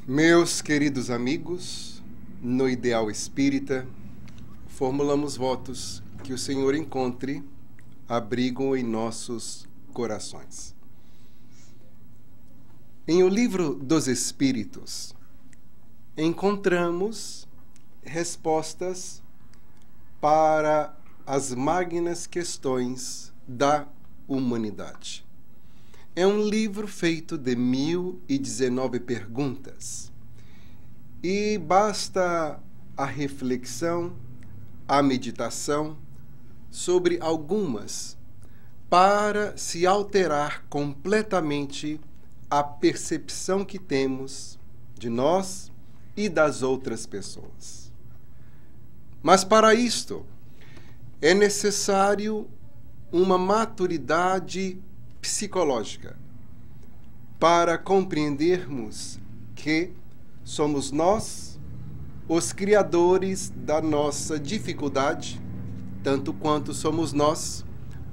Meus queridos amigos, no Ideal Espírita, formulamos votos que o Senhor encontre abrigo em nossos corações. Em O Livro dos Espíritos, encontramos respostas para as magnas questões da humanidade. É um livro feito de 1019 perguntas e basta a reflexão, a meditação sobre algumas para se alterar completamente a percepção que temos de nós e das outras pessoas. Mas para isto é necessário uma maturidade psicológica para compreendermos que somos nós os criadores da nossa dificuldade, tanto quanto somos nós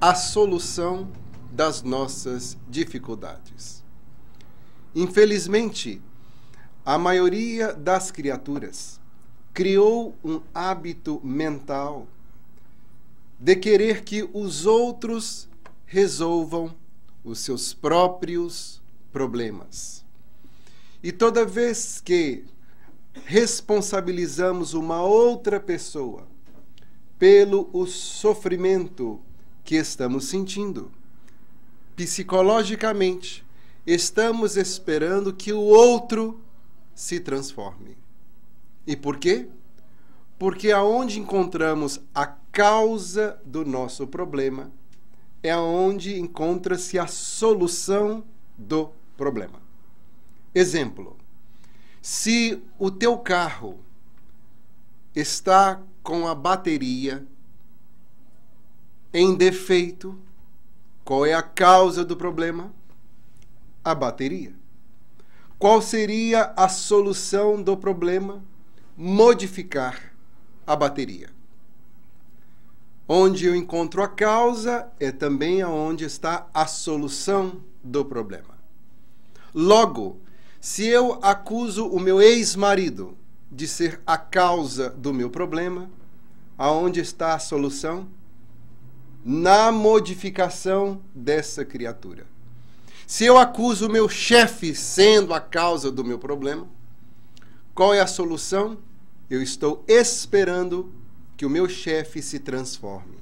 a solução das nossas dificuldades. Infelizmente, a maioria das criaturas criou um hábito mental de querer que os outros resolvam os seus próprios problemas. E toda vez que responsabilizamos uma outra pessoa pelo sofrimento que estamos sentindo, psicologicamente, estamos esperando que o outro se transforme. E por quê? Porque aonde encontramos a causa do nosso problema é aonde encontra-se a solução do problema. Exemplo: se o teu carro está com a bateria em defeito, qual é a causa do problema? A bateria. Qual seria a solução do problema? Modificar a bateria. Onde eu encontro a causa é também aonde está a solução do problema. Logo, se eu acuso o meu ex-marido de ser a causa do meu problema, aonde está a solução? Na modificação dessa criatura. Se eu acuso o meu chefe sendo a causa do meu problema, qual é a solução? Eu estou esperando que o meu chefe se transforme.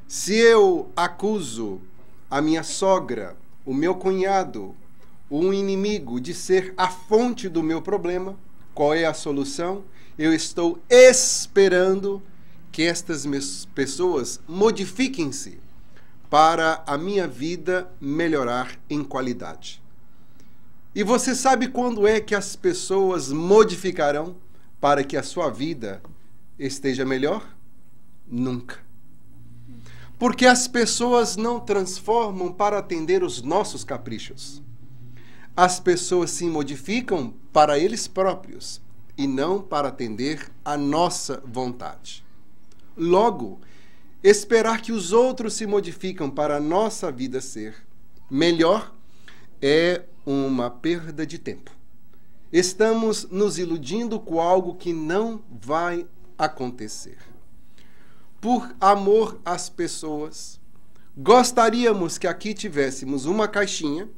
Se eu acuso a minha sogra, o meu cunhado, um inimigo de ser a fonte do meu problema, qual é a solução? Eu estou esperando que estas pessoas modifiquem-se para a minha vida melhorar em qualidade. E você sabe quando é que as pessoas modificarão para que a sua vida esteja melhor? Nunca. Porque as pessoas não transformam para atender os nossos caprichos. As pessoas se modificam para eles próprios e não para atender a nossa vontade. Logo, esperar que os outros se modificam para a nossa vida ser melhor é uma perda de tempo. Estamos nos iludindo com algo que não vai acontecer. Por amor às pessoas, gostaríamos que aqui tivéssemos uma caixinha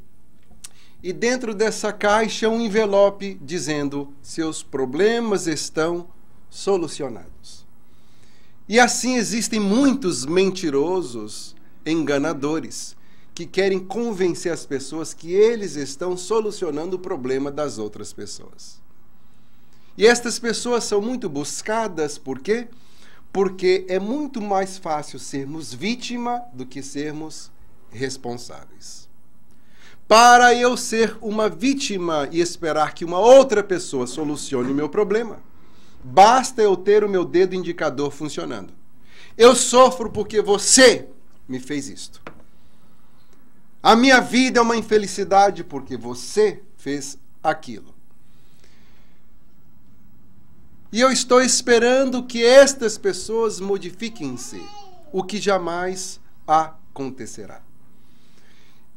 e dentro dessa caixa um envelope dizendo: seus problemas estão solucionados. E assim existem muitos mentirosos, enganadores, que querem convencer as pessoas que eles estão solucionando o problema das outras pessoas. E estas pessoas são muito buscadas, por quê? Porque é muito mais fácil sermos vítima do que sermos responsáveis. Para eu ser uma vítima e esperar que uma outra pessoa solucione o meu problema, basta eu ter o meu dedo indicador funcionando. Eu sofro porque você me fez isto. A minha vida é uma infelicidade porque você fez aquilo. E eu estou esperando que estas pessoas modifiquem-se, o que jamais acontecerá.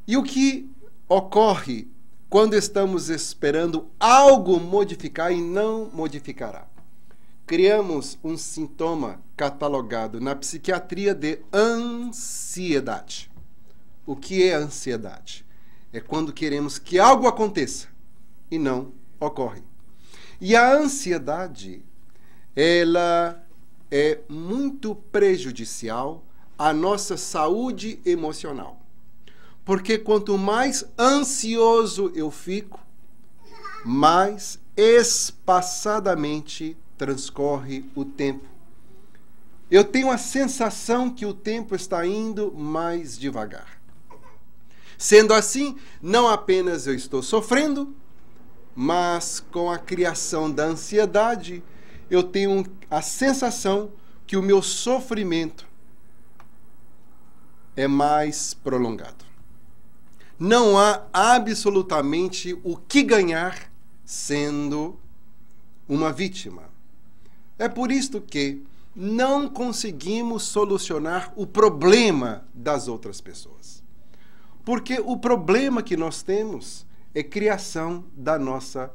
E o que ocorre quando estamos esperando algo modificar e não modificará. Criamos um sintoma catalogado na psiquiatria de ansiedade. O que é ansiedade? É quando queremos que algo aconteça e não ocorre. E a ansiedade, ela é muito prejudicial à nossa saúde emocional. Porque quanto mais ansioso eu fico, mais espaçadamente transcorre o tempo. Eu tenho a sensação que o tempo está indo mais devagar. Sendo assim, não apenas eu estou sofrendo, mas com a criação da ansiedade, eu tenho a sensação que o meu sofrimento é mais prolongado. Não há absolutamente o que ganhar sendo uma vítima. É por isto que não conseguimos solucionar o problema das outras pessoas. Porque o problema que nós temos é criação da nossa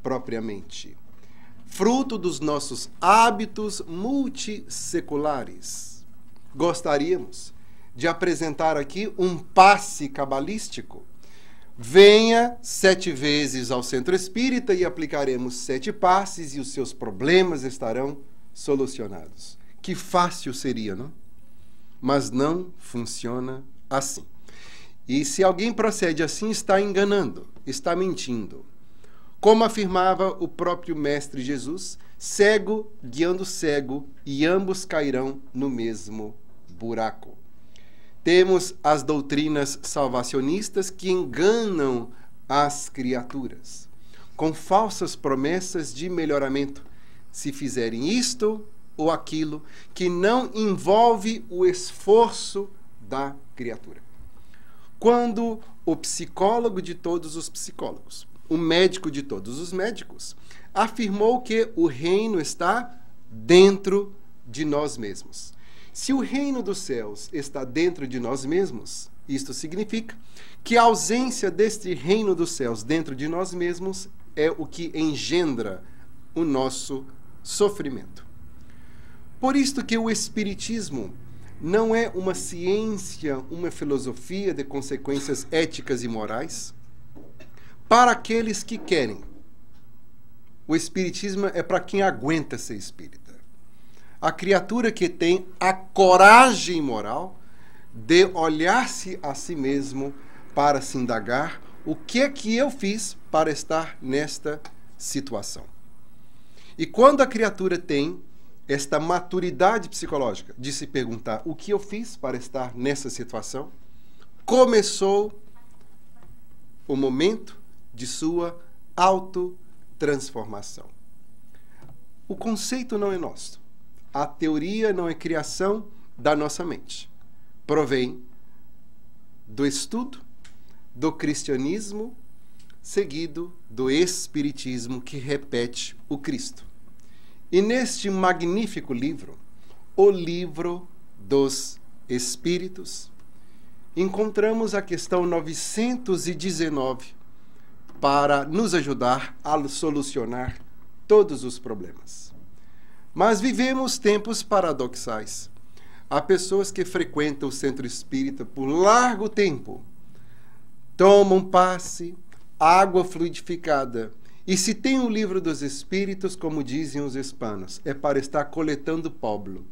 própria mente. Fruto dos nossos hábitos multisseculares. Gostaríamos de apresentar aqui um passe cabalístico. Venha 7 vezes ao Centro Espírita e aplicaremos 7 passes e os seus problemas estarão solucionados. Que fácil seria, não? Mas não funciona assim. E se alguém procede assim, está enganando, está mentindo. Como afirmava o próprio Mestre Jesus, cego guiando cego, e ambos cairão no mesmo buraco. Temos as doutrinas salvacionistas que enganam as criaturas, com falsas promessas de melhoramento, se fizerem isto ou aquilo, que não envolve o esforço da criatura. Quando o psicólogo de todos os psicólogos, o médico de todos os médicos, afirmou que o reino está dentro de nós mesmos. Se o reino dos céus está dentro de nós mesmos, isto significa que a ausência deste reino dos céus dentro de nós mesmos é o que engendra o nosso sofrimento. Por isto que o Espiritismo não é uma ciência, uma filosofia de consequências éticas e morais para aqueles que querem. O Espiritismo é para quem aguenta ser espírita. A criatura que tem a coragem moral de olhar-se a si mesmo para se indagar o que é que eu fiz para estar nesta situação. E quando a criatura tem esta maturidade psicológica de se perguntar o que eu fiz para estar nessa situação, começou o momento de sua autotransformação. O conceito não é nosso. A teoria não é criação da nossa mente. Provém do estudo do cristianismo, seguido do espiritismo que repete o Cristo. E neste magnífico livro, o Livro dos Espíritos, encontramos a questão 919 para nos ajudar a solucionar todos os problemas. Mas vivemos tempos paradoxais. Há pessoas que frequentam o centro espírita por largo tempo, tomam passe, água fluidificada. E se tem o Livro dos Espíritos, como dizem os hispanos, é para estar coletando póbolo,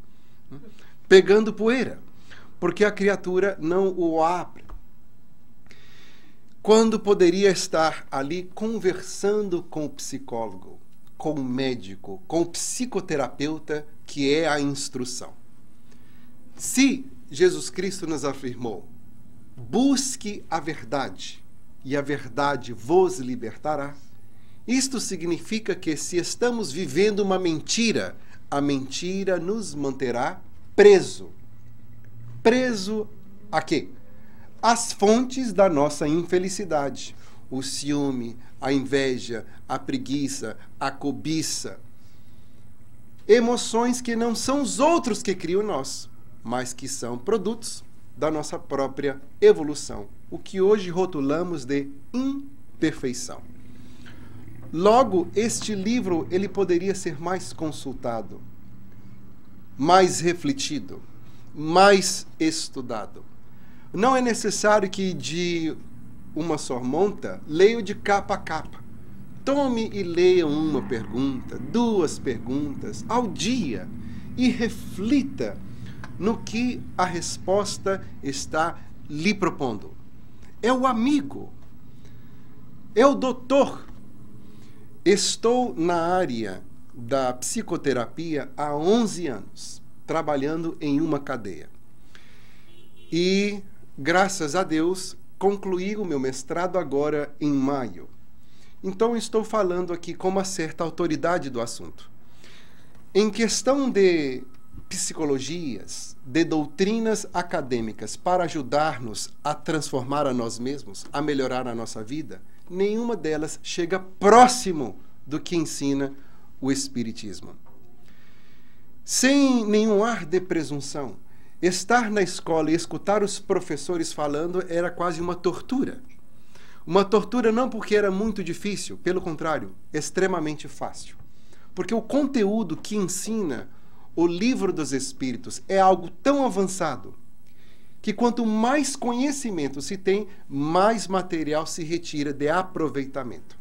pegando poeira, porque a criatura não o abre. Quando poderia estar ali conversando com o psicólogo, com o médico, com o psicoterapeuta, que é a instrução. Se Jesus Cristo nos afirmou, busque a verdade, e a verdade vos libertará, isto significa que se estamos vivendo uma mentira, a mentira nos manterá preso. Preso a quê? Às fontes da nossa infelicidade. O ciúme, a inveja, a preguiça, a cobiça. Emoções que não são os outros que criam nós, mas que são produtos da nossa própria evolução. O que hoje rotulamos de perfeição. Logo, este livro ele poderia ser mais consultado, mais refletido, mais estudado. Não é necessário que de uma só monta leia de capa a capa. Tome e leia uma pergunta, duas perguntas ao dia e reflita no que a resposta está lhe propondo. É o amigo, é o doutor. Estou na área da psicoterapia há 11 anos, trabalhando em uma cadeia. E, graças a Deus, concluí o meu mestrado agora em maio. Então, estou falando aqui com uma certa autoridade do assunto. Em questão de psicologias, de doutrinas acadêmicas para ajudar-nos a transformar a nós mesmos, a melhorar a nossa vida, nenhuma delas chega próximo do que ensina o Espiritismo. Sem nenhum ar de presunção, estar na escola e escutar os professores falando era quase uma tortura. Uma tortura não porque era muito difícil, pelo contrário, extremamente fácil. Porque o conteúdo que ensina o Livro dos Espíritos é algo tão avançado que quanto mais conhecimento se tem, mais material se retira de aproveitamento.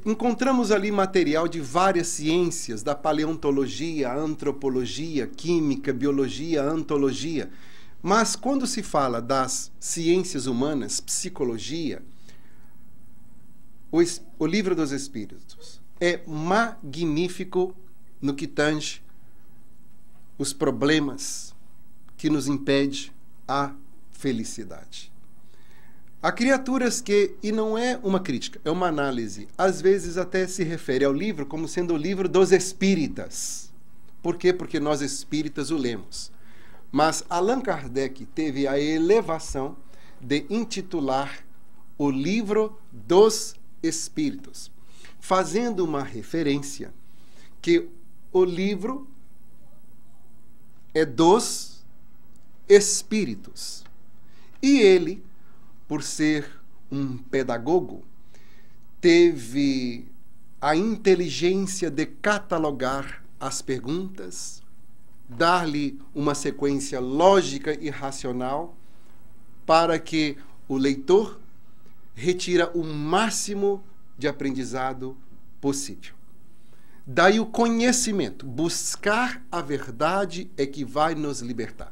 Encontramos ali material de várias ciências, da paleontologia, antropologia, química, biologia, antologia. Mas quando se fala das ciências humanas, psicologia, o Livro dos Espíritos é magnífico no que tange os problemas que nos impedem a felicidade. Há criaturas que, e não é uma crítica, é uma análise, às vezes até se refere ao livro como sendo o livro dos espíritas. Por quê? Porque nós espíritas o lemos. Mas Allan Kardec teve a elevação de intitular o Livro dos Espíritos, fazendo uma referência que o livro é dos espíritos. E ele, por ser um pedagogo, teve a inteligência de catalogar as perguntas, dar-lhe uma sequência lógica e racional para que o leitor retira o máximo de aprendizado possível. Daí o conhecimento, buscar a verdade é que vai nos libertar.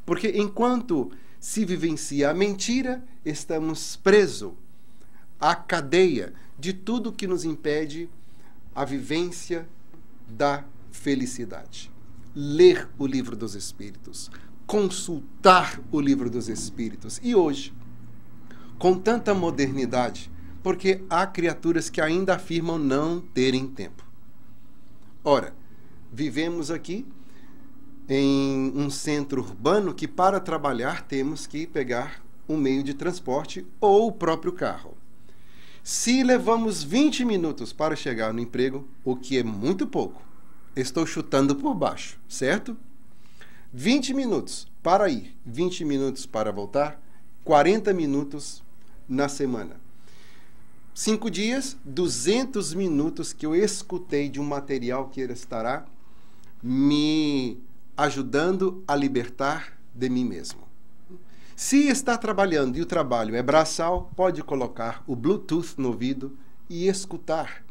Porque enquanto se vivencia a mentira, estamos presos à cadeia de tudo que nos impede a vivência da felicidade. Ler o Livro dos Espíritos, consultar o Livro dos Espíritos. E hoje, com tanta modernidade, porque há criaturas que ainda afirmam não terem tempo. Ora, vivemos aqui em um centro urbano que para trabalhar temos que pegar um meio de transporte ou o próprio carro. Se levamos 20 minutos para chegar no emprego, o que é muito pouco, estou chutando por baixo, certo? 20 minutos para ir, 20 minutos para voltar, 40 minutos na semana. 5 dias, 200 minutos que eu escutei de um material que estará me ajudando a libertar de mim mesmo. Se está trabalhando e o trabalho é braçal, pode colocar o Bluetooth no ouvido e escutar.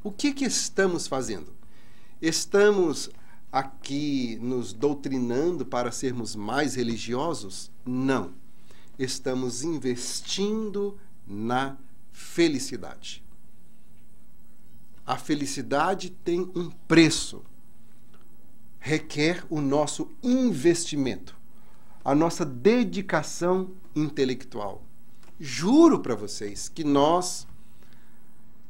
O que estamos fazendo? Estamos aqui nos doutrinando para sermos mais religiosos? Não. Estamos investindo na felicidade. A felicidade tem um preço. Requer o nosso investimento, a nossa dedicação intelectual. Juro para vocês que nós,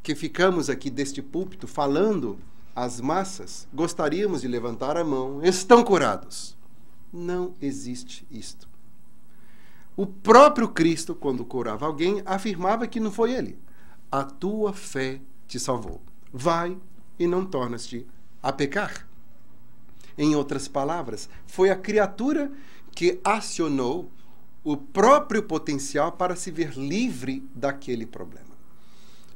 que ficamos aqui deste púlpito falando às massas, gostaríamos de levantar a mão, estão curados. Não existe isto. O próprio Cristo, quando curava alguém, afirmava que não foi ele. A tua fé te salvou. Vai e não tornas-te a pecar. Em outras palavras, foi a criatura que acionou o próprio potencial para se ver livre daquele problema.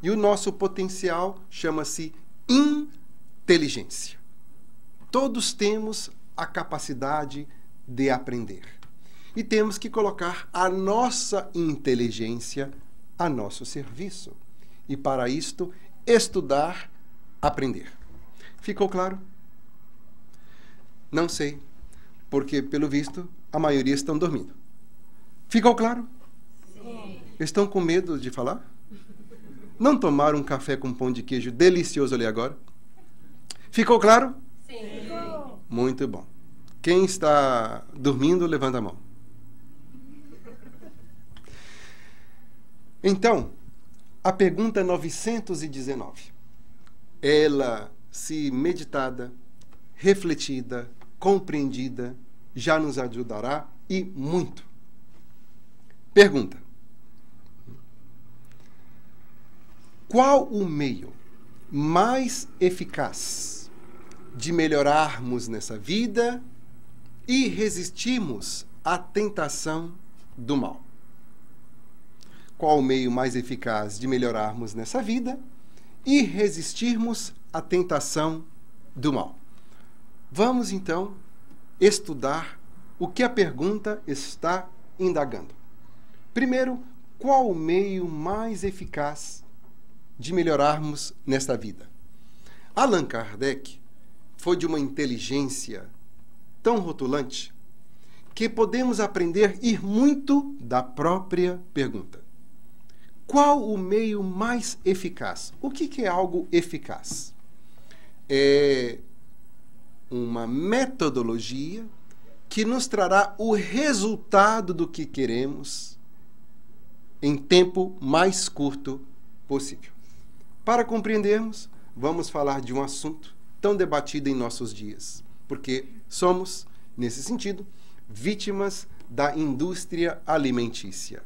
E o nosso potencial chama-se inteligência. Todos temos a capacidade de aprender. E temos que colocar a nossa inteligência a nosso serviço. E para isto, estudar, aprender. Ficou claro? Não sei, porque, pelo visto, a maioria estão dormindo. Ficou claro? Sim. Estão com medo de falar? Não tomaram um café com pão de queijo delicioso ali agora? Ficou claro? Sim. Muito bom. Quem está dormindo, levanta a mão. Então, a pergunta 919, ela, se meditada, refletida, compreendida, já nos ajudará e muito. Pergunta: qual o meio mais eficaz de melhorarmos nessa vida e resistirmos à tentação do mal? Qual o meio mais eficaz de melhorarmos nessa vida e resistirmos à tentação do mal? Vamos, então, estudar o que a pergunta está indagando. Primeiro, qual o meio mais eficaz de melhorarmos nesta vida? Allan Kardec foi de uma inteligência tão rotulante que podemos aprender e muito da própria pergunta. Qual o meio mais eficaz? O que é algo eficaz? É uma metodologia que nos trará o resultado do que queremos em tempo mais curto possível. Para compreendermos, vamos falar de um assunto tão debatido em nossos dias, porque somos, nesse sentido, vítimas da indústria alimentícia.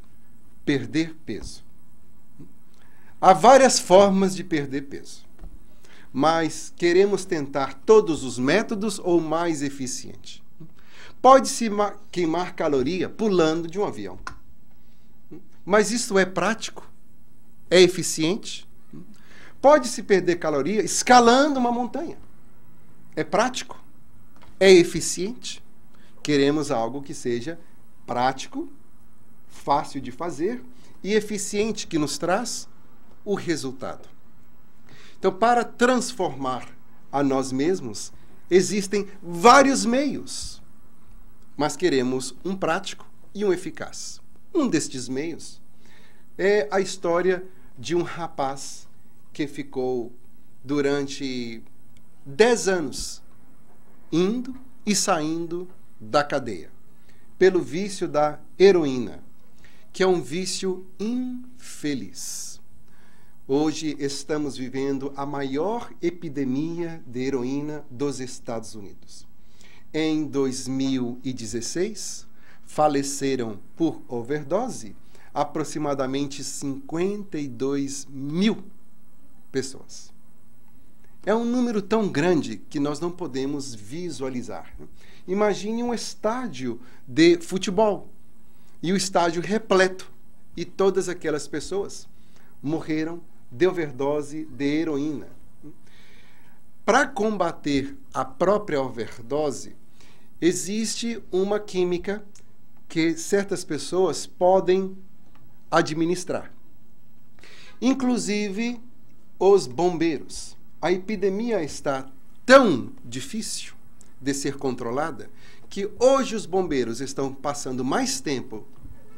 Perder peso. Há várias formas de perder peso, mas queremos tentar todos os métodos ou o mais eficiente. Pode-se queimar caloria pulando de um avião, mas isso é prático? É eficiente? Pode-se perder caloria escalando uma montanha. É prático? É eficiente? Queremos algo que seja prático, fácil de fazer e eficiente, que nos traz o resultado. Então, para transformar a nós mesmos, existem vários meios, mas queremos um prático e um eficaz. Um destes meios é a história de um rapaz que ficou durante 10 anos indo e saindo da cadeia pelo vício da heroína, que é um vício infeliz. Hoje estamos vivendo a maior epidemia de heroína dos Estados Unidos. Em 2016, faleceram por overdose aproximadamente 52 mil pessoas. É um número tão grande que nós não podemos visualizar. Imagine um estádio de futebol e o estádio repleto e todas aquelas pessoas morreram de overdose de heroína. Para combater a própria overdose, existe uma química que certas pessoas podem administrar. Inclusive os bombeiros. A epidemia está tão difícil de ser controlada que hoje os bombeiros estão passando mais tempo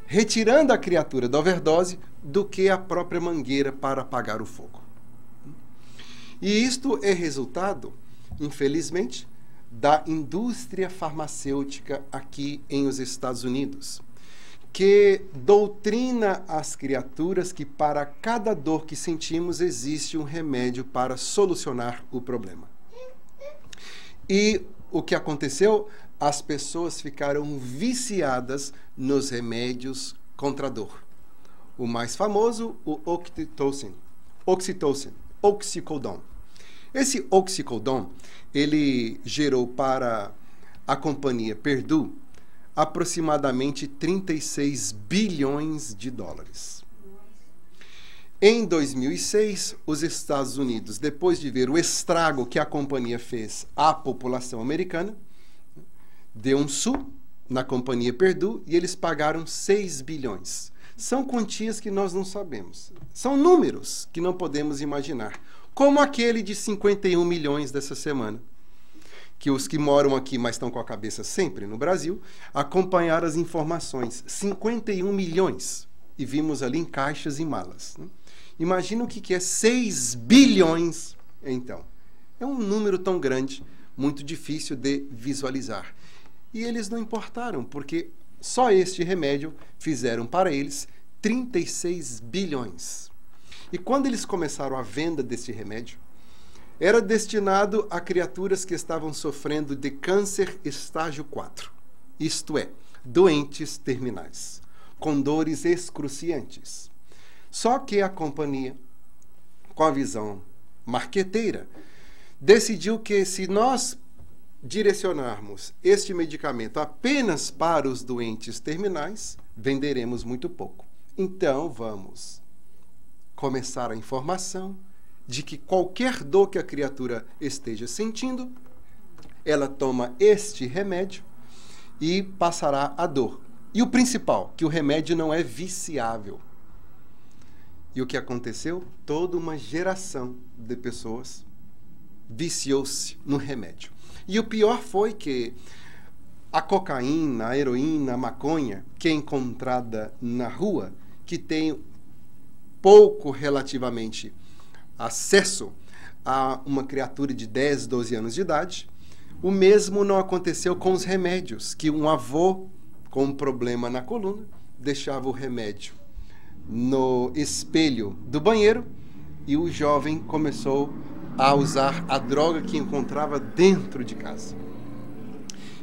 retirando a criatura da overdose do que a própria mangueira para apagar o fogo. E isto é resultado, infelizmente, da indústria farmacêutica aqui em os Estados Unidos, que doutrina as criaturas que para cada dor que sentimos existe um remédio para solucionar o problema. E o que aconteceu? As pessoas ficaram viciadas nos remédios contra a dor. O mais famoso, o oxicodon. Esse oxicodon, ele gerou para a companhia Purdue aproximadamente 36 bilhões de dólares. Em 2006, os Estados Unidos, depois de ver o estrago que a companhia fez à população americana, deu um sul na companhia Perdue e eles pagaram 6 bilhões. São quantias que nós não sabemos. São números que não podemos imaginar. Como aquele de 51 milhões dessa semana. Que os que moram aqui, mas estão com a cabeça sempre no Brasil, acompanharam as informações. 51 milhões. E vimos ali em caixas e malas. Imagina o que é 6 bilhões, então. É um número tão grande, muito difícil de visualizar. E eles não importaram, porque só este remédio fizeram para eles 36 bilhões. E quando eles começaram a venda deste remédio, era destinado a criaturas que estavam sofrendo de câncer estágio 4. Isto é, doentes terminais, com dores excruciantes. Só que a companhia, com a visão marqueteira, decidiu que se nós direcionarmos este medicamento apenas para os doentes terminais, venderemos muito pouco. Então, vamos começar a informação de que qualquer dor que a criatura esteja sentindo, ela toma este remédio e passará a dor. E o principal, que o remédio não é viciável. E o que aconteceu? Toda uma geração de pessoas viciou-se no remédio. E o pior foi que a cocaína, a heroína, a maconha, que é encontrada na rua, que tem pouco relativamente acesso a uma criatura de 10, 12 anos de idade, o mesmo não aconteceu com os remédios, que um avô com um problema na coluna deixava o remédio no espelho do banheiro e o jovem começou a usar a droga que encontrava dentro de casa.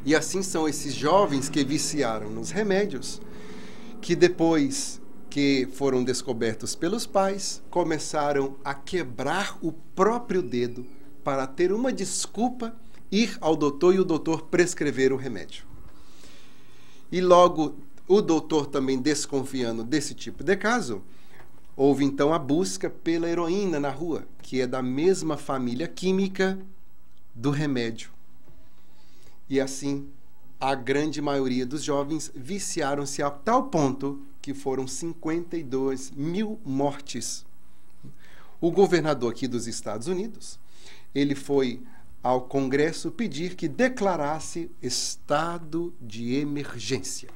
E assim são esses jovens que viciaram nos remédios, que depois que foram descobertos pelos pais, começaram a quebrar o próprio dedo para ter uma desculpa, ir ao doutor e o doutor prescrever o remédio. E logo o doutor também desconfiando desse tipo de caso, houve então a busca pela heroína na rua, que é da mesma família química do remédio. E assim, a grande maioria dos jovens viciaram-se a tal ponto que foram 52 mil mortes. O governador aqui dos Estados Unidos, ele foi ao Congresso pedir que declarasse estado de emergência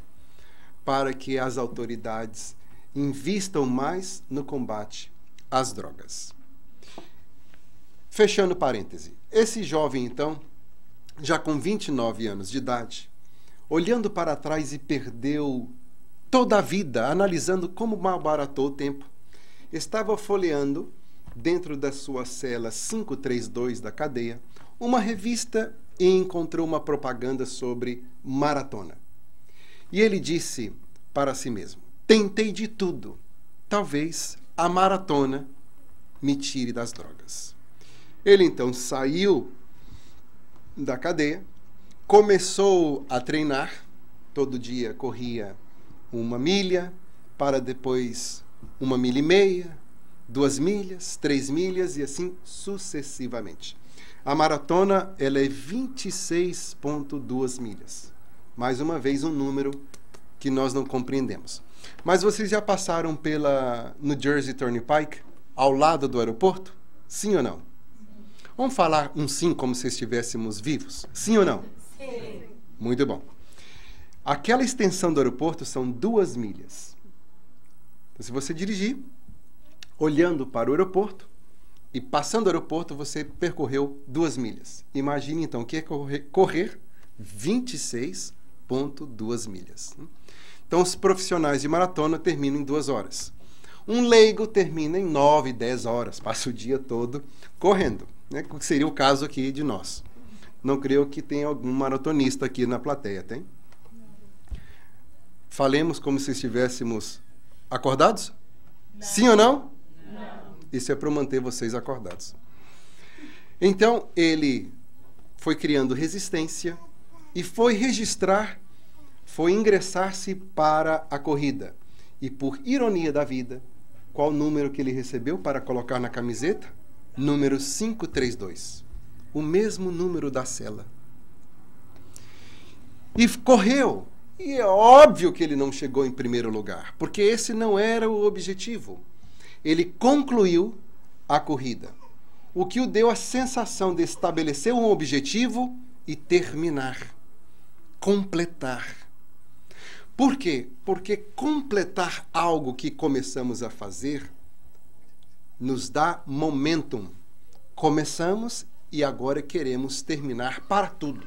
para que as autoridades invistam mais no combate às drogas. Fechando parêntese, esse jovem, então, já com 29 anos de idade, olhando para trás e perdeu toda a vida, analisando como malbaratou o tempo, estava folheando, dentro da sua cela 532 da cadeia, uma revista e encontrou uma propaganda sobre maratona. E ele disse para si mesmo: tentei de tudo, talvez a maratona me tire das drogas. Ele então saiu da cadeia, começou a treinar, todo dia corria 1 milha, para depois 1,5 milhas, 2 milhas, 3 milhas e assim sucessivamente. A maratona ela é 26,2 milhas. Mais uma vez um número que nós não compreendemos. Mas vocês já passaram pela New Jersey Turnpike, ao lado do aeroporto? Sim ou não? Vamos falar um sim como se estivéssemos vivos? Sim ou não? Sim. Muito bom. Aquela extensão do aeroporto são 2 milhas. Então, se você dirigir, olhando para o aeroporto e passando o aeroporto, você percorreu 2 milhas. Imagine, então, que é correr 26,2 milhas. Então, os profissionais de maratona terminam em 2 horas. Um leigo termina em 9, 10 horas, passa o dia todo correndo, né? Que seria o caso aqui de nós. Não creio que tenha algum maratonista aqui na plateia, tem? Falemos como se estivéssemos acordados? Não. Sim ou não? Não. Isso é para manter vocês acordados. Então, ele foi criando resistência e foi registrar foi ingressar-se para a corrida. E por ironia da vida, qual número que ele recebeu para colocar na camiseta? Número 532. O mesmo número da cela. E correu. E é óbvio que ele não chegou em primeiro lugar, porque esse não era o objetivo. Ele concluiu a corrida, o que o deu a sensação de estabelecer um objetivo e terminar, completar. Por quê? Porque completar algo que começamos a fazer nos dá momentum. Começamos e agora queremos terminar para tudo.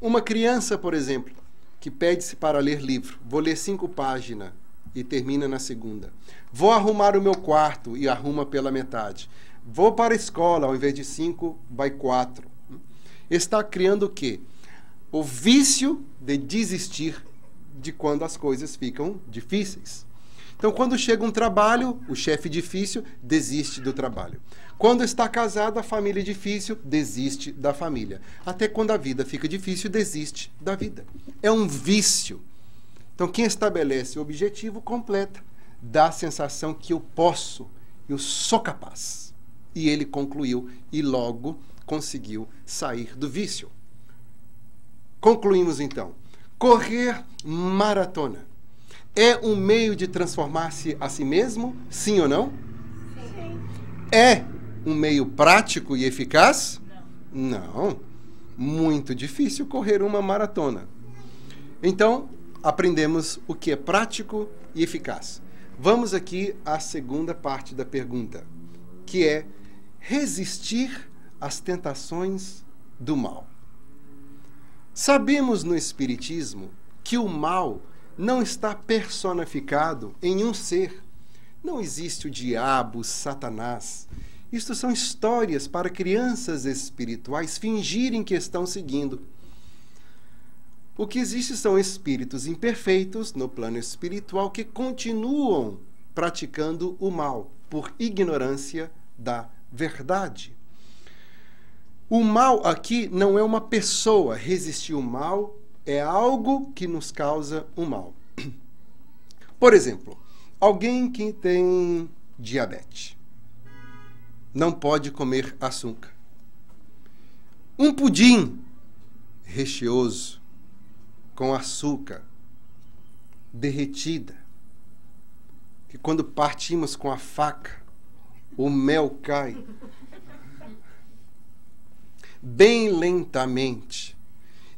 Uma criança, por exemplo, que pede-se para ler livro. Vou ler 5 páginas e termina na segunda. Vou arrumar o meu quarto e arruma pela metade. Vou para a escola, ao invés de 5, vai 4. Está criando o quê? O vício de desistir de quando as coisas ficam difíceis. Então, quando chega um trabalho, o chefe difícil desiste do trabalho. Quando está casado, a família difícil desiste da família. Até quando a vida fica difícil, desiste da vida. É um vício. Então, quem estabelece o objetivo completa, dá a sensação que eu posso, eu sou capaz. E ele concluiu e logo conseguiu sair do vício. Concluímos então. Correr maratona é um meio de transformar-se a si mesmo? Sim ou não? Sim. É um meio prático e eficaz? Não. Muito difícil correr uma maratona. Então, aprendemos o que é prático e eficaz. Vamos aqui à segunda parte da pergunta, que é resistir às tentações do mal. Sabemos no Espiritismo que o mal não está personificado em um ser. Não existe o diabo, Satanás. Isto são histórias para crianças espirituais fingirem que estão seguindo. O que existe são espíritos imperfeitos no plano espiritual que continuam praticando o mal por ignorância da verdade. O mal aqui não é uma pessoa. Resistir ao mal é algo que nos causa o mal. Por exemplo, alguém que tem diabetes não pode comer açúcar. Um pudim recheoso com açúcar derretida, que quando partimos com a faca, o mel cai bem lentamente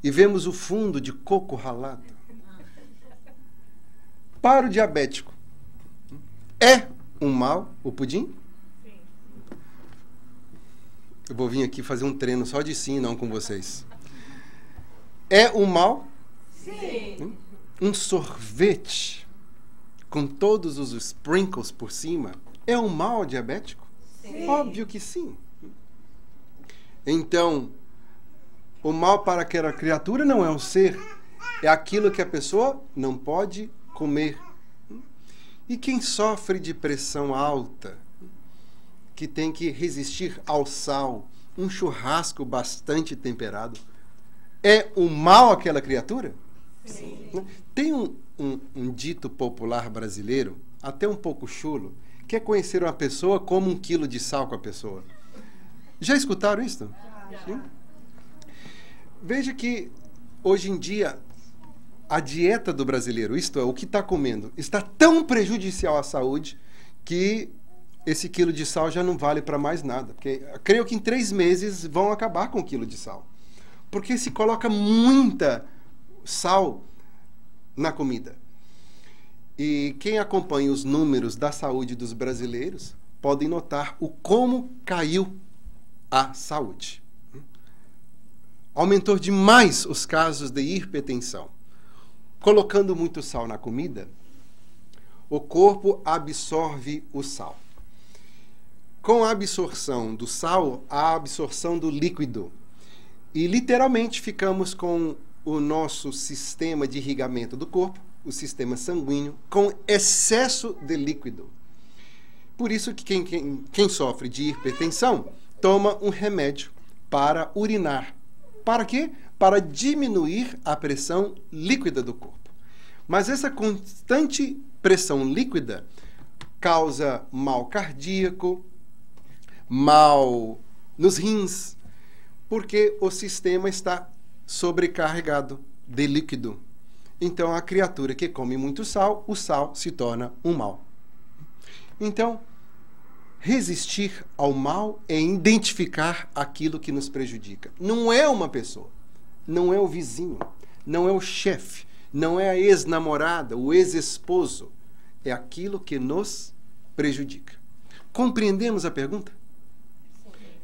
e vemos o fundo de coco ralado. Para o diabético, é um mal o pudim? Sim. Eu vou vir aqui fazer um treino só de sim e não com vocês. É um mal? Sim. Um sorvete com todos os sprinkles por cima é um mal diabético? Sim. Óbvio que sim. Então, o mal para aquela criatura não é um ser, é aquilo que a pessoa não pode comer. E quem sofre de pressão alta, que tem que resistir ao sal, um churrasco bastante temperado, é um mal aquela criatura? Sim. Tem um dito popular brasileiro, até um pouco chulo, que é conhecer uma pessoa como 1 quilo de sal com a pessoa. Já escutaram isso? Sim? Veja que, hoje em dia, a dieta do brasileiro, isto é, o que está comendo, está tão prejudicial à saúde que esse quilo de sal já não vale para mais nada. Porque creio que em 3 meses vão acabar com o quilo de sal. Porque se coloca muita sal na comida. E quem acompanha os números da saúde dos brasileiros podem notar o como caiu a saúde. Aumentou demais os casos de hipertensão. Colocando muito sal na comida, o corpo absorve o sal. Com a absorção do sal, a absorção do líquido. E literalmente ficamos com o nosso sistema de irrigamento do corpo, o sistema sanguíneo, com excesso de líquido. Por isso que quem sofre de hipertensão toma um remédio para urinar. Para quê? para diminuir a pressão líquida do corpo. Mas essa constante pressão líquida causa mal cardíaco, mal nos rins, porque o sistema está sobrecarregado de líquido. Então, a criatura que come muito sal, o sal se torna um mal. Então, resistir ao mal é identificar aquilo que nos prejudica. Não é uma pessoa, não é o vizinho, não é o chefe, não é a ex-namorada, o ex-esposo. É aquilo que nos prejudica. Compreendemos a pergunta?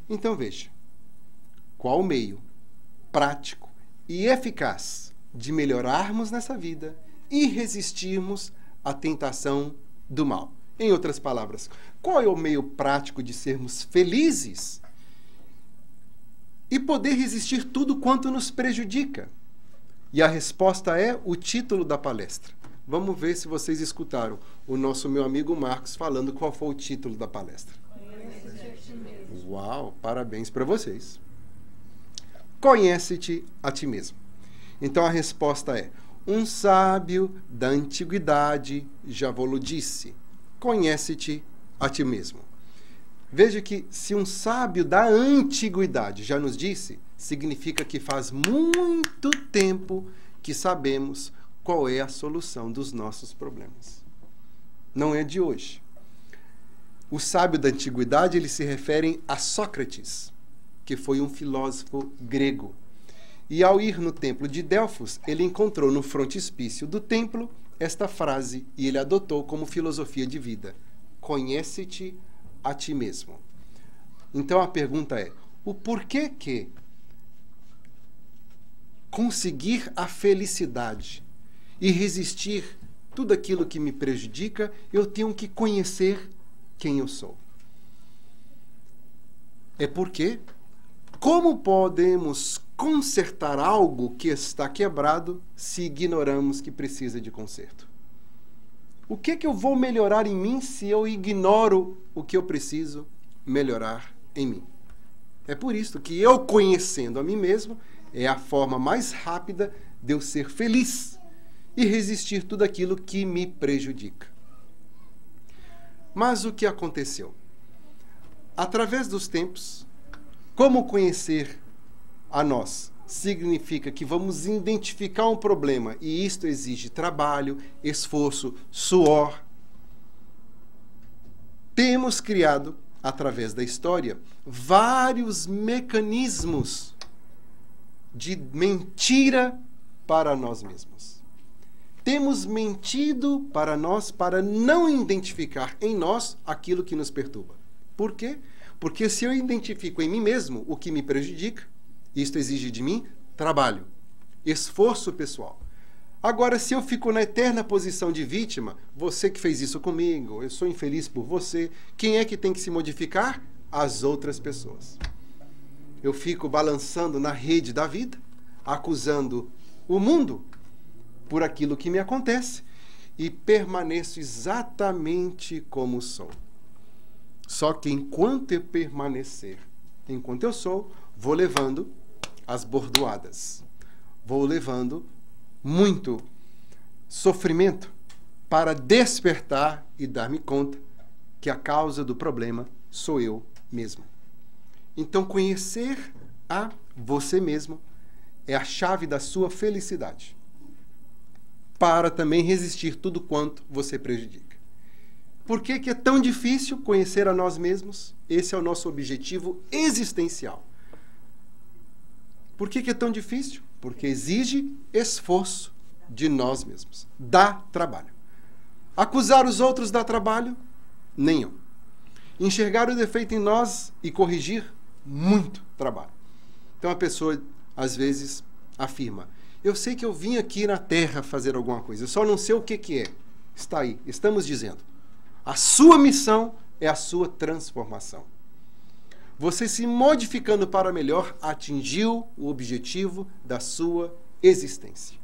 Então, veja. Qual o meio prático e eficaz de melhorarmos nessa vida e resistirmos à tentação do mal? Em outras palavras, qual é o meio prático de sermos felizes e poder resistir tudo quanto nos prejudica? E a resposta é o título da palestra. Vamos ver se vocês escutaram o meu amigo Marcos falando qual foi o título da palestra. Uau, parabéns para vocês. Conhece-te a ti mesmo. Então a resposta é: um sábio da antiguidade já vos disse, conhece-te a ti mesmo. Veja que se um sábio da antiguidade já nos disse, significa que faz muito tempo que sabemos qual é a solução dos nossos problemas. Não é de hoje. O sábio da antiguidade, eles se referem a Sócrates, que foi um filósofo grego. E ao ir no templo de Delfos, ele encontrou no frontispício do templo esta frase e ele adotou como filosofia de vida: conhece-te a ti mesmo. Então a pergunta é: o porquê que conseguir a felicidade e resistir tudo aquilo que me prejudica, eu tenho que conhecer quem eu sou? É porque como podemos consertar algo que está quebrado se ignoramos que precisa de conserto? O que eu vou melhorar em mim se eu ignoro o que eu preciso melhorar em mim? É por isso que eu conhecendo a mim mesmo é a forma mais rápida de eu ser feliz e resistir tudo aquilo que me prejudica. Mas o que aconteceu? Através dos tempos, como conhecer a nós? Significa que vamos identificar um problema e isto exige trabalho, esforço, suor. Temos criado, através da história, vários mecanismos de mentira para nós mesmos. Temos mentido para nós para não identificar em nós aquilo que nos perturba. Por quê? Porque se eu identifico em mim mesmo o que me prejudica, isto exige de mim trabalho, esforço pessoal. Agora, se eu fico na eterna posição de vítima, você que fez isso comigo, eu sou infeliz por você, quem é que tem que se modificar? As outras pessoas. Eu fico balançando na rede da vida, acusando o mundo por aquilo que me acontece e permaneço exatamente como sou. Só que enquanto eu permanecer, enquanto eu sou, vou levando as bordoadas. Vou levando muito sofrimento para despertar e dar-me conta que a causa do problema sou eu mesmo. Então, conhecer a você mesmo é a chave da sua felicidade, para também resistir tudo quanto você prejudica. Por que é tão difícil conhecer a nós mesmos? Esse é o nosso objetivo existencial. Por que é tão difícil? Porque exige esforço de nós mesmos. Dá trabalho. Acusar os outros dá trabalho? Nenhum. Enxergar o defeito em nós e corrigir? Muito trabalho. Então a pessoa, às vezes, afirma: eu sei que eu vim aqui na Terra fazer alguma coisa, eu só não sei o que é. Está aí, estamos dizendo. A sua missão é a sua transformação. Você se modificando para melhor atingiu o objetivo da sua existência.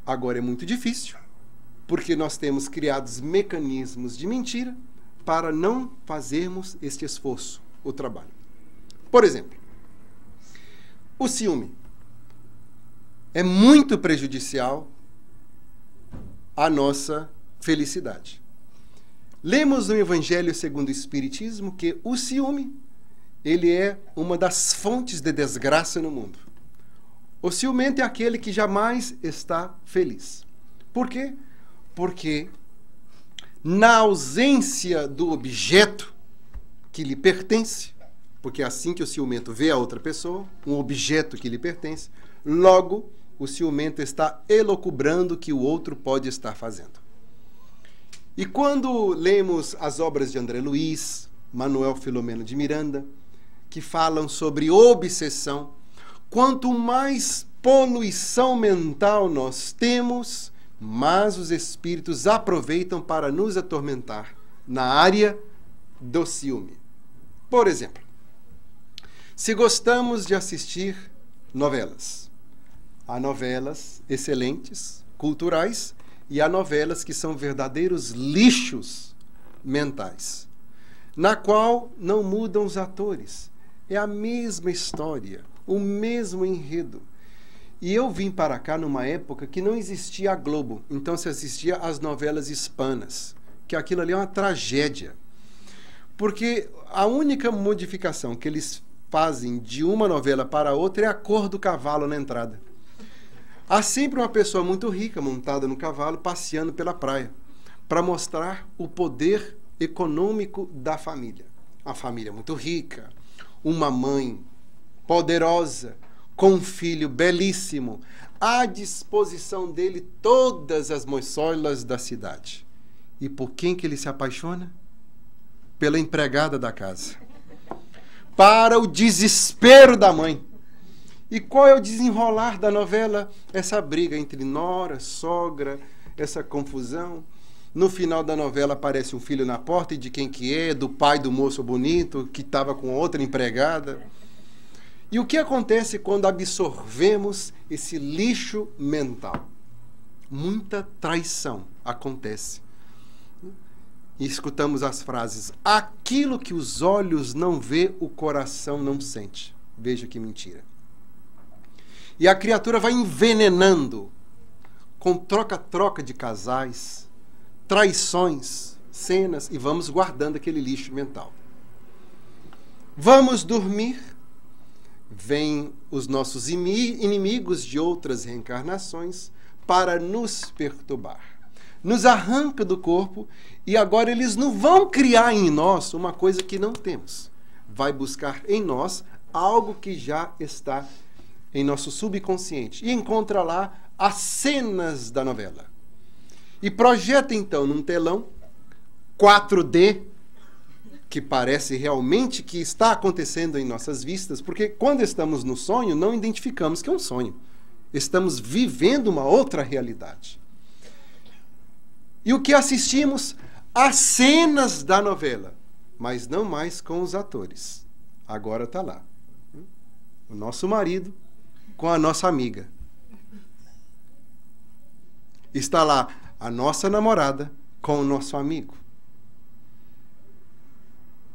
Agora é muito difícil, porque nós temos criados mecanismos de mentira para não fazermos este esforço, o trabalho. Por exemplo, O ciúme é muito prejudicial à nossa felicidade. Lemos no Evangelho segundo o Espiritismo que o ciúme, ele é uma das fontes de desgraça no mundo. O ciumento é aquele que jamais está feliz. Por quê? Porque na ausência do objeto que lhe pertence, porque é assim que o ciumento vê a outra pessoa, um objeto que lhe pertence, logo o ciumento está elucubrando o que o outro pode estar fazendo. E quando lemos as obras de André Luiz, Manuel Filomeno de Miranda, que falam sobre obsessão, quanto mais poluição mental nós temos, mais os espíritos aproveitam para nos atormentar na área do ciúme. Por exemplo, se gostamos de assistir novelas, há novelas excelentes, culturais, e há novelas que são verdadeiros lixos mentais, na qual não mudam os atores. É a mesma história, o mesmo enredo. E eu vim para cá numa época que não existia a Globo, então se assistia às novelas hispanas, que aquilo ali é uma tragédia. Porque a única modificação que eles fazem de uma novela para outra é a cor do cavalo na entrada. Há sempre uma pessoa muito rica montada no cavalo passeando pela praia para mostrar o poder econômico da família. Uma família muito rica, uma mãe poderosa, com um filho belíssimo, à disposição dele todas as moçoilas da cidade. E por quem que ele se apaixona? Pela empregada da casa. Para o desespero da mãe. E qual é o desenrolar da novela? Essa briga entre nora, sogra, essa confusão. No final da novela aparece um filho na porta, e de quem que é? Do pai do moço bonito, que estava com outra empregada. E o que acontece quando absorvemos esse lixo mental? Muita traição acontece. E escutamos as frases: aquilo que os olhos não vê, o coração não sente. Veja que mentira. E a criatura vai envenenando com troca-troca de casais, traições, cenas, e vamos guardando aquele lixo mental. Vamos dormir, vêm os nossos inimigos de outras reencarnações para nos perturbar. Nos arranca do corpo e agora eles não vão criar em nós uma coisa que não temos. Vai buscar em nós algo que já está em nosso subconsciente e encontra lá as cenas da novela. E projeta então num telão 4D, que parece realmente que está acontecendo em nossas vistas, porque quando estamos no sonho não identificamos que é um sonho. Estamos vivendo uma outra realidade. E o que assistimos? As cenas da novela, mas não mais com os atores. Agora está lá. O nosso marido com a nossa amiga. Está lá a nossa namorada com o nosso amigo.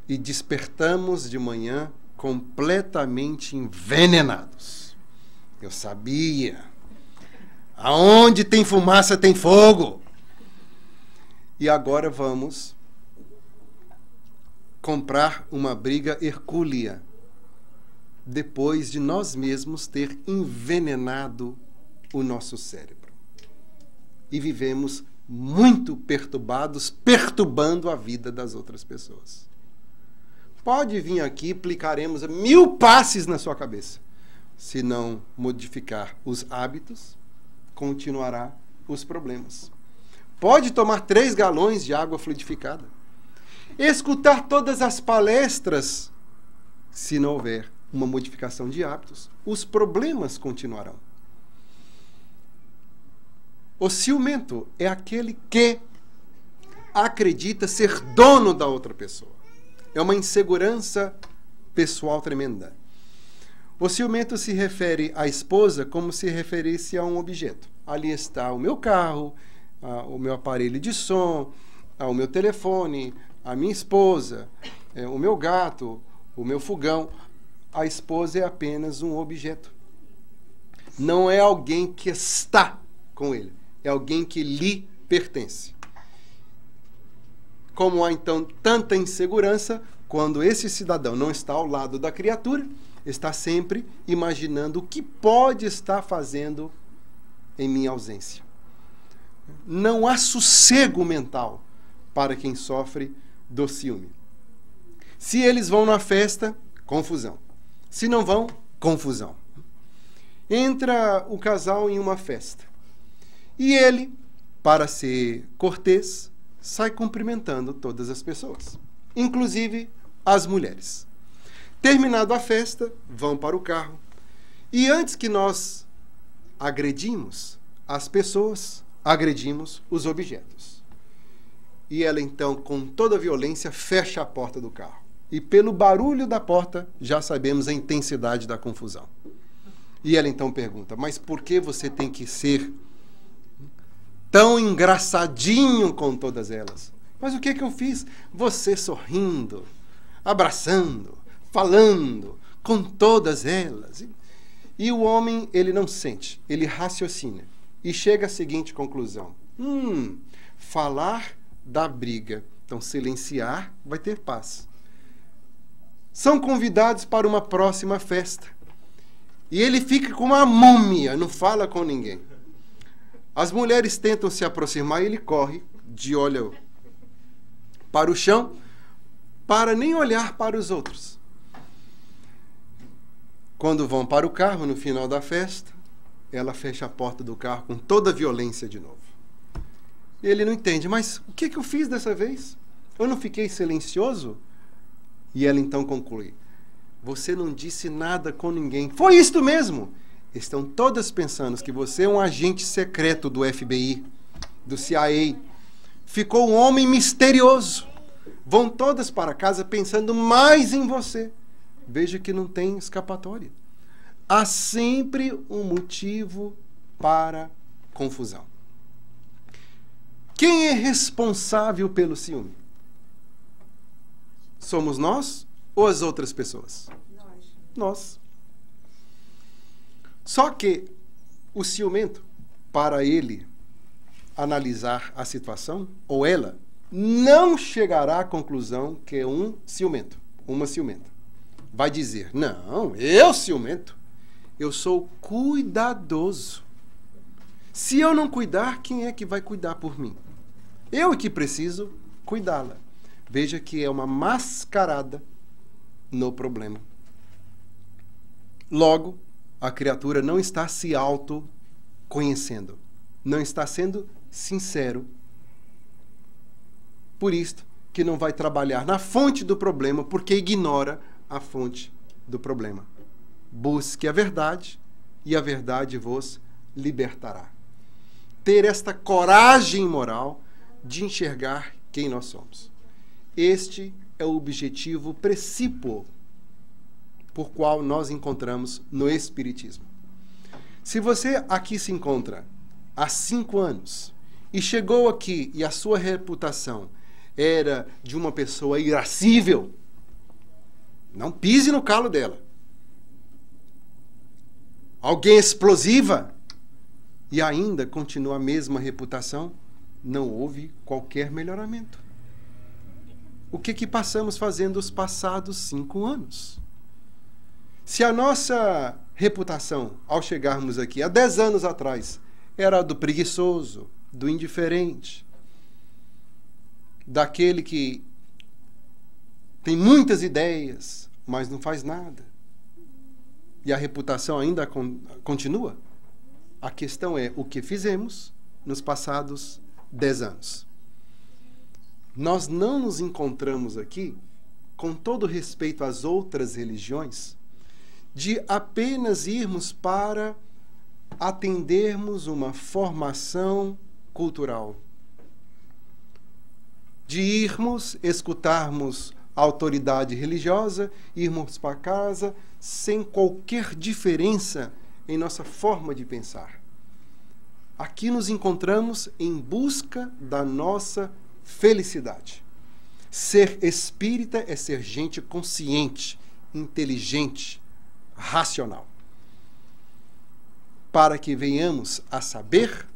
E despertamos de manhã completamente envenenados. Eu sabia. Aonde tem fumaça tem fogo. E agora vamos comprar uma briga hercúlea, depois de nós mesmos ter envenenado o nosso cérebro. E vivemos muito perturbados, perturbando a vida das outras pessoas. Pode vir aqui, aplicaremos 1000 passes na sua cabeça. Se não modificar os hábitos, continuará os problemas. Pode tomar 3 galões de água fluidificada. Escutar todas as palestras, se não houver uma modificação de hábitos, os problemas continuarão. O ciumento é aquele que acredita ser dono da outra pessoa. É uma insegurança pessoal tremenda. O ciumento se refere à esposa como se referisse a um objeto. Ali está o meu carro, o meu aparelho de som, o meu telefone, a minha esposa, o meu gato, o meu fogão. a esposa é apenas um objeto. Não é alguém que está com ele, é alguém que lhe pertence. Como há então tanta insegurança, quando esse cidadão não está ao lado da criatura, está sempre imaginando o que pode estar fazendo em minha ausência. Não há sossego mental para quem sofre do ciúme. Se eles vão na festa, confusão. Se não vão, confusão. Entra o casal em uma festa. E ele, para ser cortês, sai cumprimentando todas as pessoas, inclusive as mulheres. Terminado a festa, vão para o carro. E antes que nós agredimos as pessoas, agredimos os objetos. E ela então, com toda a violência, fecha a porta do carro. E pelo barulho da porta, já sabemos a intensidade da confusão. E ela então pergunta, mas por que você tem que ser tão engraçadinho com todas elas? Mas o que eu fiz? Você sorrindo, abraçando, falando com todas elas. E o homem, ele não sente, ele raciocina. E chega à seguinte conclusão. Falar dá briga. Então, silenciar vai ter paz. São convidados para uma próxima festa. E ele fica com uma múmia, não fala com ninguém. As mulheres tentam se aproximar e ele corre de olho para o chão, para nem olhar para os outros. Quando vão para o carro, no final da festa, ela fecha a porta do carro com toda a violência de novo. E ele não entende, mas o que eu fiz dessa vez? Eu não fiquei silencioso? E ela então conclui, você não disse nada com ninguém. Foi isto mesmo! Estão todas pensando que você é um agente secreto do FBI, do CIA. Ficou um homem misterioso. Vão todas para casa pensando mais em você. Veja que não tem escapatória. Há sempre um motivo para confusão. Quem é responsável pelo ciúme? Somos nós ou as outras pessoas? Nós. Só que o ciumento, para ele analisar a situação, ou ela, não chegará à conclusão que é um ciumento, uma ciumenta. Vai dizer, não, eu ciumento, eu sou cuidadoso. Se eu não cuidar, quem é que vai cuidar por mim? Eu é que preciso cuidá-la. Veja que é uma mascarada no problema. Logo, a criatura não está se autoconhecendo, não está sendo sincero. Por isto que não vai trabalhar na fonte do problema, porque ignora a fonte do problema. Busque a verdade e a verdade vos libertará. Ter esta coragem moral de enxergar quem nós somos. Este é o objetivo precípuo por qual nós encontramos no Espiritismo. Se você aqui se encontra há 5 anos e chegou aqui e a sua reputação era de uma pessoa irascível, não pise no calo dela. Alguém explosiva e ainda continua a mesma reputação, não houve qualquer melhoramento. O que passamos fazendo os passados 5 anos? Se a nossa reputação, ao chegarmos aqui, há 10 anos atrás, era do preguiçoso, do indiferente, daquele que tem muitas ideias, mas não faz nada, e a reputação ainda continua, a questão é o que fizemos nos passados 10 anos. Nós não nos encontramos aqui, com todo respeito às outras religiões, de apenas irmos para atendermos uma formação cultural, de irmos escutarmos a autoridade religiosa, irmos para casa sem qualquer diferença em nossa forma de pensar. Aqui nos encontramos em busca da nossa felicidade. Ser espírita é ser gente consciente, inteligente, racional, para que venhamos a saber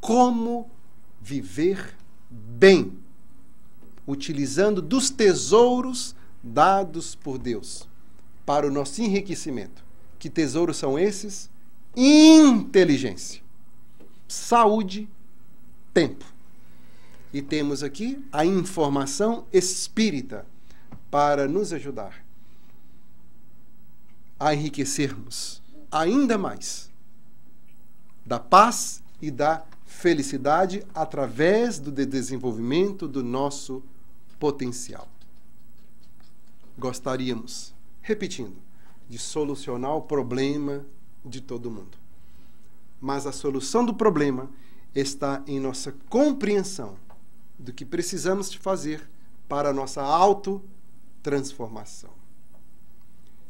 como viver bem, utilizando dos tesouros dados por Deus para o nosso enriquecimento. Que tesouros são esses? Inteligência, saúde, tempo. E temos aqui a informação espírita para nos ajudar a enriquecermos ainda mais da paz e da felicidade através do desenvolvimento do nosso potencial. Gostaríamos, repetindo, de solucionar o problema de todo mundo. Mas a solução do problema está em nossa compreensão do que precisamos de fazer para a nossa autotransformação.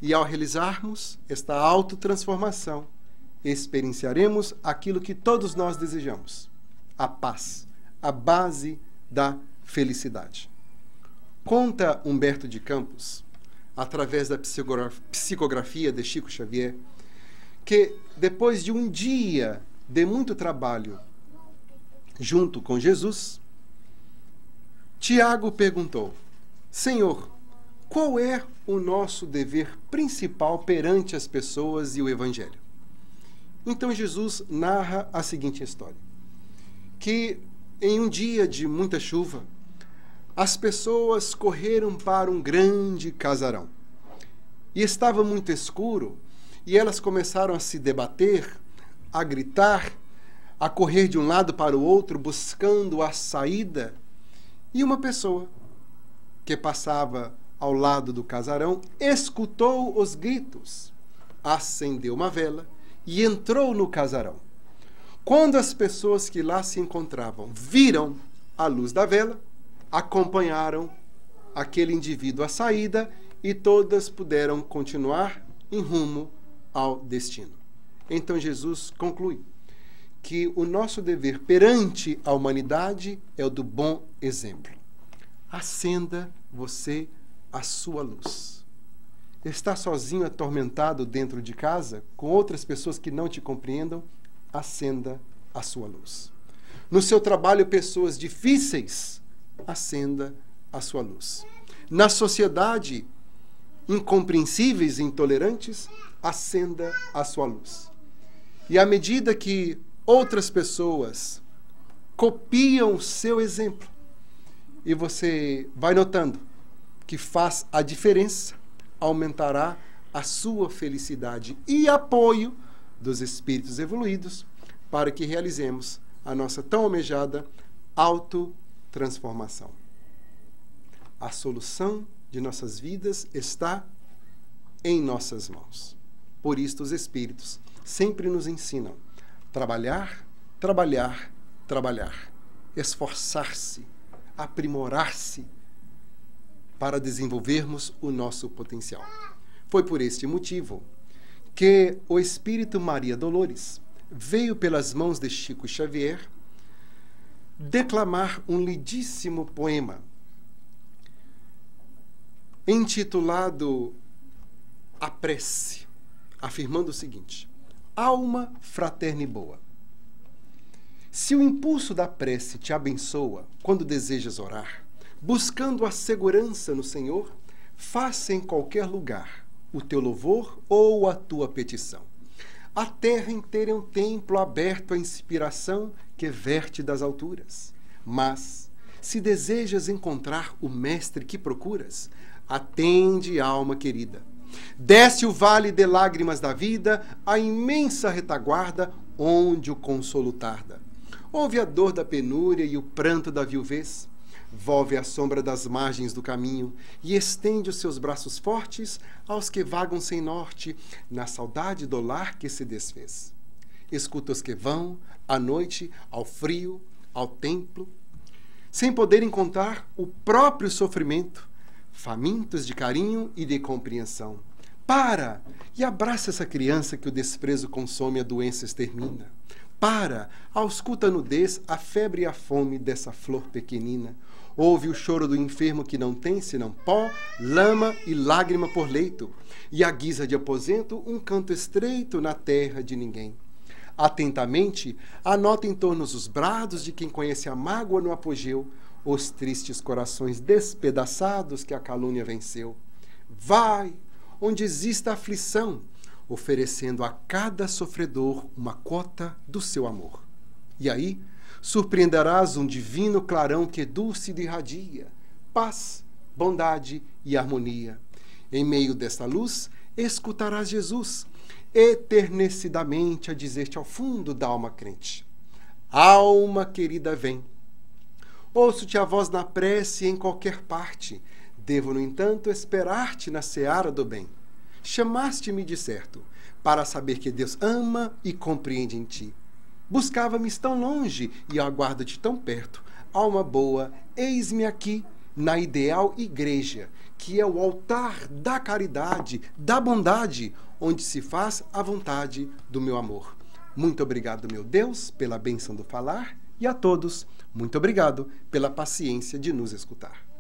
E ao realizarmos esta autotransformação, experienciaremos aquilo que todos nós desejamos: a paz, a base da felicidade. Conta Humberto de Campos, através da psicografia de Chico Xavier, que depois de um dia de muito trabalho junto com Jesus, Tiago perguntou: Senhor, qual é o nosso dever principal perante as pessoas e o Evangelho? Então Jesus narra a seguinte história: que em um dia de muita chuva, as pessoas correram para um grande casarão. E estava muito escuro, e elas começaram a se debater, a gritar, a correr de um lado para o outro, buscando a saída. E uma pessoa que passava ao lado do casarão escutou os gritos, acendeu uma vela e entrou no casarão. Quando as pessoas que lá se encontravam viram a luz da vela, acompanharam aquele indivíduo à saída e todas puderam continuar em rumo ao destino. Então Jesus conclui que o nosso dever perante a humanidade é o do bom exemplo. Acenda você a sua luz. Está sozinho, atormentado dentro de casa, com outras pessoas que não te compreendam? Acenda a sua luz. No seu trabalho, pessoas difíceis, acenda a sua luz. Na sociedade, incompreensíveis e intolerantes, acenda a sua luz. E à medida que outras pessoas copiam o seu exemplo, e você vai notando que faz a diferença, aumentará a sua felicidade e apoio dos espíritos evoluídos para que realizemos a nossa tão almejada autotransformação. A solução de nossas vidas está em nossas mãos. Por isto, os espíritos sempre nos ensinam: trabalhar, trabalhar, trabalhar, esforçar-se, aprimorar-se para desenvolvermos o nosso potencial. Foi por este motivo que o Espírito Maria Dolores veio pelas mãos de Chico Xavier declamar um lindíssimo poema intitulado A Prece, afirmando o seguinte: alma fraterna e boa, se o impulso da prece te abençoa quando desejas orar, buscando a segurança no Senhor, faça em qualquer lugar o teu louvor ou a tua petição. A terra inteira é um templo aberto à inspiração que verte das alturas. Mas, se desejas encontrar o mestre que procuras, atende, alma querida. Desce o vale de lágrimas da vida, a imensa retaguarda onde o consolo tarda. Ouve a dor da penúria e o pranto da viuvez. Volve à sombra das margens do caminho e estende os seus braços fortes aos que vagam sem norte, na saudade do lar que se desfez. Escuta os que vão, à noite, ao frio, ao templo, sem poder encontrar o próprio sofrimento, famintos de carinho e de compreensão. Para e abraça essa criança que o desprezo consome, a doença extermina. Para, ausculta a nudez, a febre e a fome dessa flor pequenina. Ouve o choro do enfermo que não tem senão pó, lama e lágrima por leito, e à guisa de aposento um canto estreito na terra de ninguém. Atentamente, anota em torno os brados de quem conhece a mágoa no apogeu, os tristes corações despedaçados que a calúnia venceu. Vai, onde exista aflição, oferecendo a cada sofredor uma cota do seu amor. E aí, surpreenderás um divino clarão que dulce irradia, paz, bondade e harmonia. Em meio desta luz, escutarás Jesus, eternecidamente a dizer-te ao fundo da alma crente: alma querida, vem. Ouço-te a voz na prece em qualquer parte, devo, no entanto, esperar-te na seara do bem. Chamaste-me de certo, para saber que Deus ama e compreende em ti. Buscava-me tão longe e aguardo-te tão perto. Alma boa, eis-me aqui, na ideal igreja, que é o altar da caridade, da bondade, onde se faz a vontade do meu amor. Muito obrigado, meu Deus, pela bênção do falar, e a todos, muito obrigado pela paciência de nos escutar.